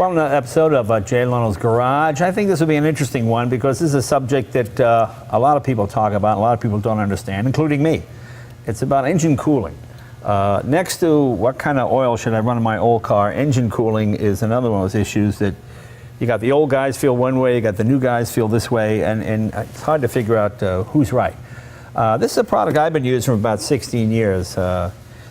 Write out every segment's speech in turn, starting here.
Well, in an episode of Jay Leno's Garage, I think this will be an interesting one because this is a subject that a lot of people talk about, a lot of people don't understand, including me. It's about engine cooling. Next to what kind of oil should I run in my old car, engine cooling is another one of those issues that you got the old guys feel one way, you got the new guys feel this way, and it's hard to figure out who's right. This is a product I've been using for about 16 years.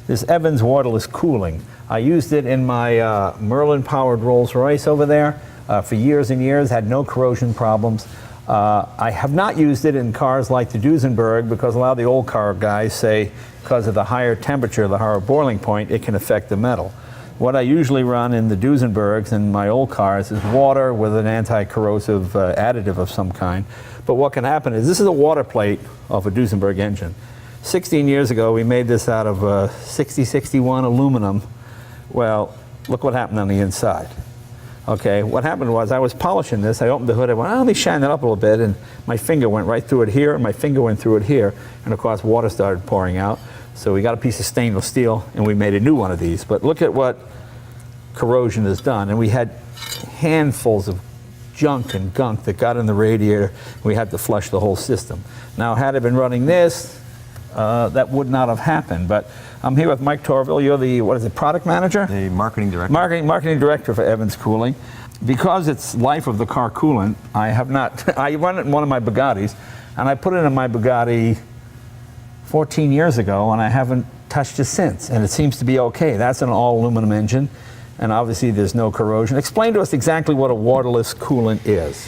This Evans waterless cooling. I used it in my Merlin-powered Rolls-Royce over there for years and years, had no corrosion problems. I have not used it in cars like the Duesenberg because a lot of the old car guys say because of the higher temperature, the higher boiling point, it can affect the metal. What I usually run in the Duesenbergs and my old cars is water with an anti-corrosive additive of some kind. But what can happen is this is a water plate of a Duesenberg engine. 16 years ago, we made this out of 6061 aluminum. Well, look what happened on the inside. Okay, what happened was I was polishing this. I opened the hood. I went, oh, let me shine that up a little bit, and my finger went right through it here, and my finger went through it here, and of course water started pouring out. So we got a piece of stainless steel, and we made a new one of these. But look at what corrosion has done, and we had handfuls of junk and gunk that got in the radiator. We had to flush the whole system. Now, had I been running this, that would not have happened. But I'm here with Mike Torville. You're the, what is it, product manager? The marketing director. Marketing director for Evans Cooling. Because it's life of the car coolant, I have not, I run it in one of my Bugattis, and I put it in my Bugatti 14 years ago, and I haven't touched it since, and it seems to be okay. That's an all aluminum engine, and obviously there's no corrosion. Explain to us exactly what a waterless coolant is.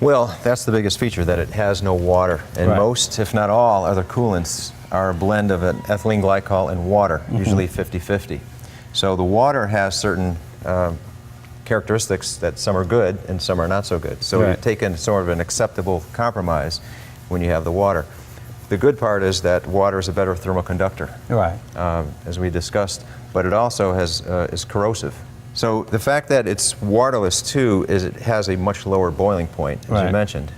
Well, that's the biggest feature, that it has no water. And Right. most, if not all, other coolants are a blend of an ethylene glycol and water, usually 50-50. So the water has certain characteristics that some are good and some are not so good. So Right. you've taken sort of an acceptable compromise when you have the water. The good part is that water is a better thermal conductor, Right. as we discussed, but it also is corrosive. So the fact that it's waterless too is it has a much lower boiling point, as Right. you mentioned.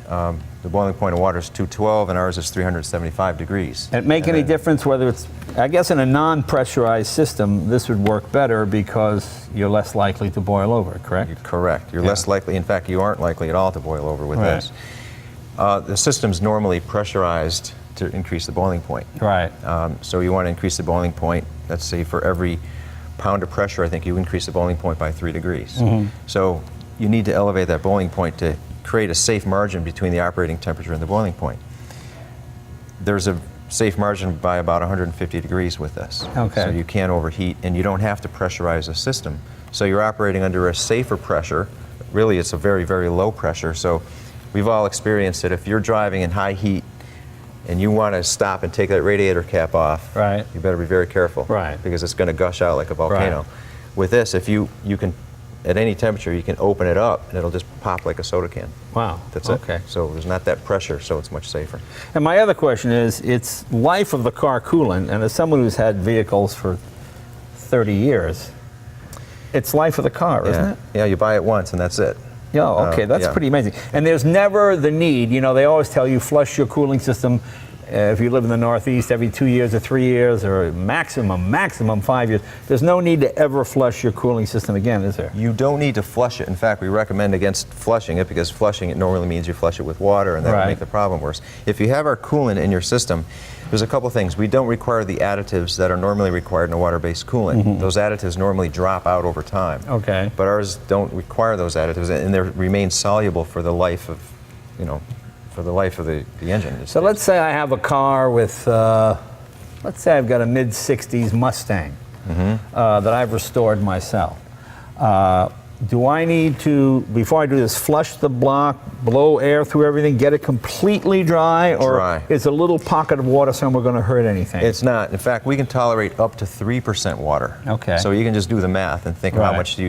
The boiling point of water is 212 and ours is 375 degrees. And make any difference whether it's, I guess in a non-pressurized system, this would work better because you're less likely to boil over, correct? You're correct. You're Yeah. less likely, in fact, you aren't likely at all to boil over with Right. this. The system's normally pressurized to increase the boiling point. Right. So you want to increase the boiling point. Let's say for every pound of pressure, I think you increase the boiling point by 3 degrees. So you need to elevate that boiling point to create a safe margin between the operating temperature and the boiling point. There's a safe margin by about 150 degrees with this. Okay. So you can't overheat, and you don't have to pressurize the system. So you're operating under a safer pressure. Really, it's a very, very low pressure. So we've all experienced it. If you're driving in high heat and you want to stop and take that radiator cap off, Right. you better be very careful. Right. Because it's going to gush out like a volcano. Right. With this, if you can, at any temperature, you can open it up and it'll just pop like a soda can. Wow. That's Okay. it. So there's not that pressure, so it's much safer. And my other question is, it's life of the car coolant, and as someone who's had vehicles for 30 years, it's life of the car, isn't Yeah. it? Yeah, you buy it once and that's it. Yeah, okay, that's yeah. pretty amazing. And there's never the need, you know, they always tell you flush your cooling system if you live in the Northeast every 2 years or 3 years or maximum 5 years. There's no need to ever flush your cooling system again, is there? You don't need to flush it. In fact, we recommend against flushing it because flushing it normally means you flush it with water and that Right. will make the problem worse. If you have our coolant in your system, there's a couple things. We don't require the additives that are normally required in a water-based coolant. Those additives normally drop out over time. Okay. But ours don't require those additives, and they remain soluble for the life of, you know, for the life of the engine. So let's say I have a car with, let's say I've got a mid-60s Mustang that I've restored myself. Do I need to, before I do this, flush the block, blow air through everything, get it completely dry, or Dry. is a little pocket of water somewhere going to hurt anything? It's not. In fact, we can tolerate up to 3% water. Okay. So you can just do the math and think of how Right. much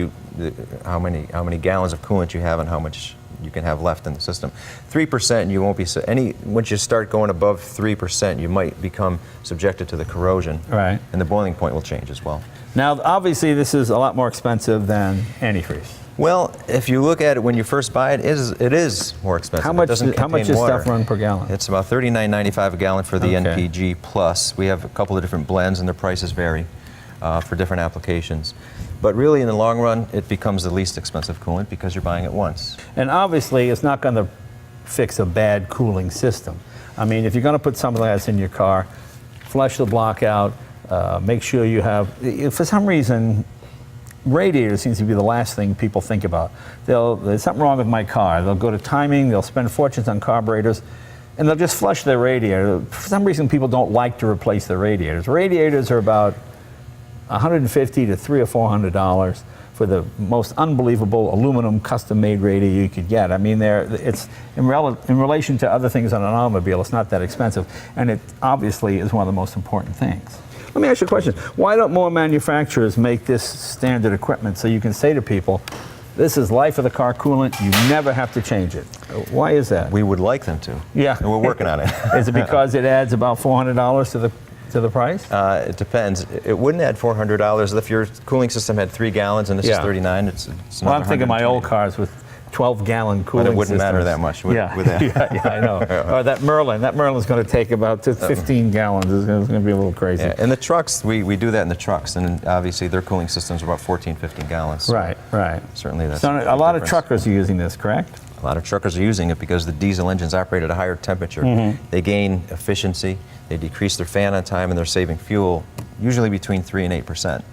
how many gallons of coolant you have and how much you can have left in the system. 3%, you won't be once you start going above 3%, you might become subjected to the corrosion. Right. And the boiling point will change as well. Now, obviously, this is a lot more expensive than antifreeze. Well, if you look at it when you first buy it, it is more expensive. How It much? doesn't How much contain does water. stuff run per gallon? It's about $39.95 a gallon for the Okay. NPG Plus. We have a couple of different blends and their prices vary. for different applications. But really, in the long run, it becomes the least expensive coolant because you're buying it once. And obviously, it's not going to fix a bad cooling system. I mean, if you're going to put something like this in your car, flush the block out, make sure you have, if for some reason, radiator seems to be the last thing people think about. There's something wrong with my car. They'll go to timing, they'll spend fortunes on carburetors, and they'll just flush their radiator. For some reason, people don't like to replace their radiators. Radiators are about $150 to $300 or $400 for the most unbelievable aluminum custom-made radiator you could get. I mean, it's in relation to other things on an automobile, it's not that expensive, and it obviously is one of the most important things. Let me ask you a question. Why don't more manufacturers make this standard equipment so you can say to people, this is life of the car coolant, you never have to change it? Why is that? We would like them to. Yeah. And we're working on it. Is it because it adds about $400 to the price? It depends. It wouldn't add $400 if your cooling system had 3 gallons and this is 39. It's well, I'm thinking my old cars with 12-gallon cooling But it wouldn't systems. matter that much with that. Yeah, I know. Or that Merlin's going to take about 15 gallons. It's going to be a little crazy. Yeah. In the trucks, we do that in the trucks, and obviously their cooling systems are about 14, 15 gallons. So right. certainly that's so a lot difference. of truckers are using this, correct? A lot of truckers are using it because the diesel engines operate at a higher temperature. They gain efficiency, they decrease their fan on time, and they're saving fuel, usually between 3 and 8%.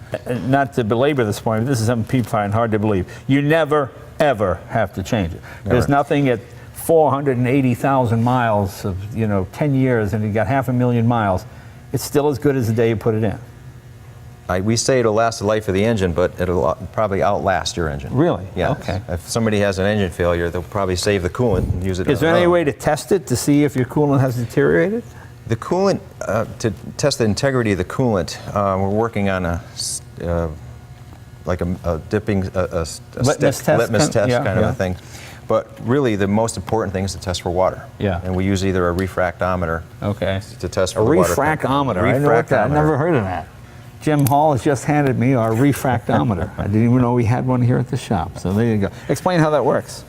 Not to belabor this point, but this is something people find hard to believe. You never, ever have to change it. Never. There's nothing at 480,000 miles of, 10 years, and you got 500,000 miles. It's still as good as the day you put it in. We say it'll last the life of the engine, but it'll probably outlast your engine. Really? Yeah. Okay. If somebody has an engine failure, they'll probably save the coolant and use it. Is there any way to test it to see if your coolant has deteriorated? The coolant, to test the integrity of the coolant, we're working on a dipping, Litmus test kind of a thing. But really, the most important thing is to test for water. Yeah. And we use either a refractometer to test for a the water. refractometer. I know what that. I never heard of that. Jim Hall has just handed me our refractometer. I didn't even know we had one here at the shop. So there you go. Explain how that works.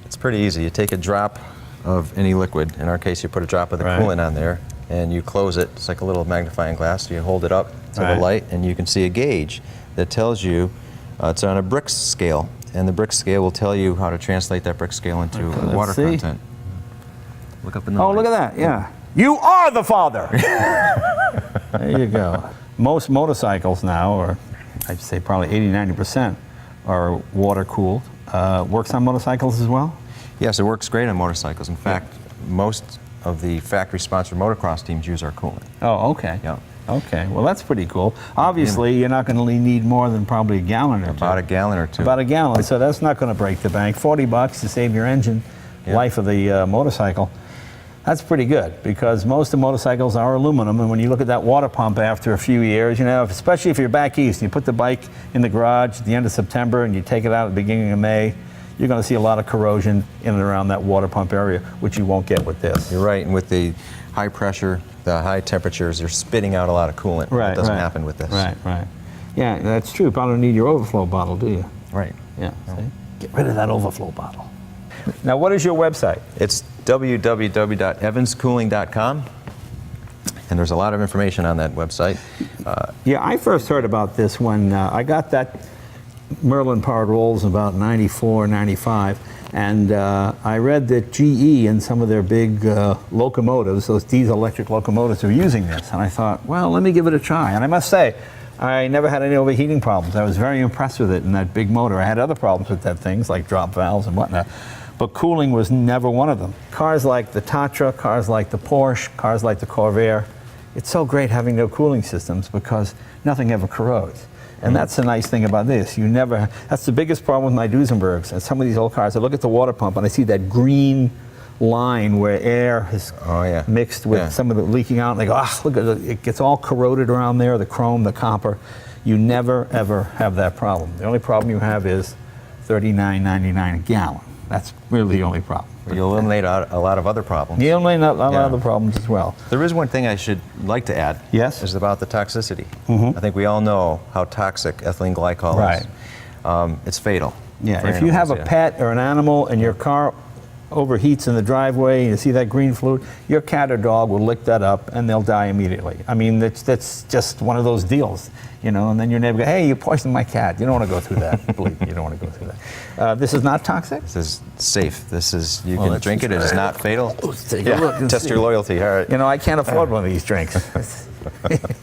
It's pretty easy. You take a drop of any liquid. In our case, you put a drop of the coolant on there, and you close it. It's like a little magnifying glass. You hold it up to the light, and you can see a gauge that tells you it's on a Brix scale, and the Brix scale will tell you how to translate that Brix scale into water content. Look up in the Oh, look at that. Yeah. You are the father. There you go. Most motorcycles now, or I'd say probably 80–90%, are water cooled. Works on motorcycles as well? Yes, it works great on motorcycles. In fact, most of the factory-sponsored motocross teams use our coolant. Oh, okay. Yeah. Okay, well that's pretty cool. Obviously, you're not going to need more than probably a gallon or two. About a gallon or two. About a gallon, so that's not going to break the bank. $40 to save your engine, life of the motorcycle. That's pretty good, because most of the motorcycles are aluminum, and when you look at that water pump after a few years, especially if you're back east, and you put the bike in the garage at the end of September and you take it out at the beginning of May, you're going to see a lot of corrosion in and around that water pump area, which you won't get with this. You're right, and with the high pressure, the high temperatures, you're spitting out a lot of coolant. Right, That doesn't happen with this. Right. Yeah, that's true. You probably don't need your overflow bottle, do you? Right. Yeah. See? Get rid of that overflow bottle. Now, what is your website? It's www.evanscooling.com, and there's a lot of information on that website. Yeah, I first heard about this when I got that Merlin powered rolls in about 94, 95, and I read that GE and some of their big locomotives, those diesel electric locomotives, are using this, and I thought, well, let me give it a try. And I must say, I never had any overheating problems. I was very impressed with it in that big motor. I had other problems with that, things like drop valves and whatnot, but cooling was never one of them. Cars like the Tatra, cars like the Porsche, cars like the Corvair, it's so great having no cooling systems because nothing ever corrodes. And that's the nice thing about this. That's the biggest problem with my Duesenbergs and some of these old cars. I look at the water pump and I see that green line where air is mixed with some of the leaking out, and they go, look at it, it gets all corroded around there, the chrome, the copper. You never, ever have that problem. The only problem you have is $39.99 a gallon. That's really the only problem. You'll eliminate a lot of other problems. You eliminate a lot of other problems as well. There is one thing I should like to add. Yes? Is about the toxicity. I think we all know how toxic ethylene glycol is. It's fatal. Yeah, if you have a pet or an animal and your car overheats in the driveway, you see that green fluid, your cat or dog will lick that up and they'll die immediately. I mean, that's just one of those deals, you know, and then your neighbor goes, hey, you poisoned my cat. You don't want to go through that. Believe me, you don't want to go through that. This is not toxic? This is safe. This is, you can drink it. It is not fatal. Let's take a look and Test see. your loyalty. All right. You know, I can't afford one of these drinks.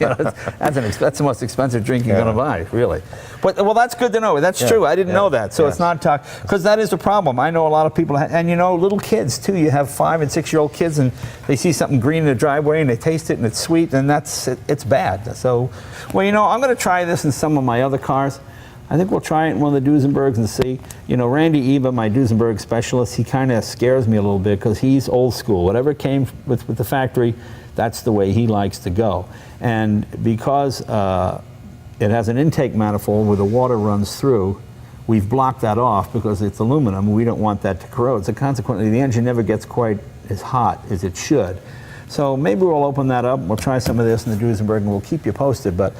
You know, that's the most expensive drink you're going to buy, really. But well, that's good to know. That's true. I didn't know that. So it's not toxic, because that is a problem. I know a lot of people, and you know, little kids too. You have 5- and 6-year-old kids, and they see something green in the driveway, and they taste it, and it's sweet, and it's bad. So, well, you know, I'm going to try this in some of my other cars. I think we'll try it in one of the Duesenbergs and see. You know, Randy Eva, my Duesenberg specialist, he kind of scares me a little bit because he's old school. Whatever came with the factory, that's the way he likes to go. And because it has an intake manifold where the water runs through, we've blocked that off because it's aluminum. We don't want that to corrode. So consequently, the engine never gets quite as hot as it should. So maybe we'll open that up. We'll try some of this in the Duesenberg, and we'll keep you posted. But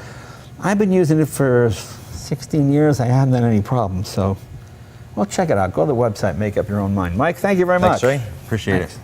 I've been using it for 16 years. I haven't had any problems. So, well, check it out. Go to the website, make up your own mind. Mike, thank you very much. Thanks, Ray. Appreciate Thanks. it.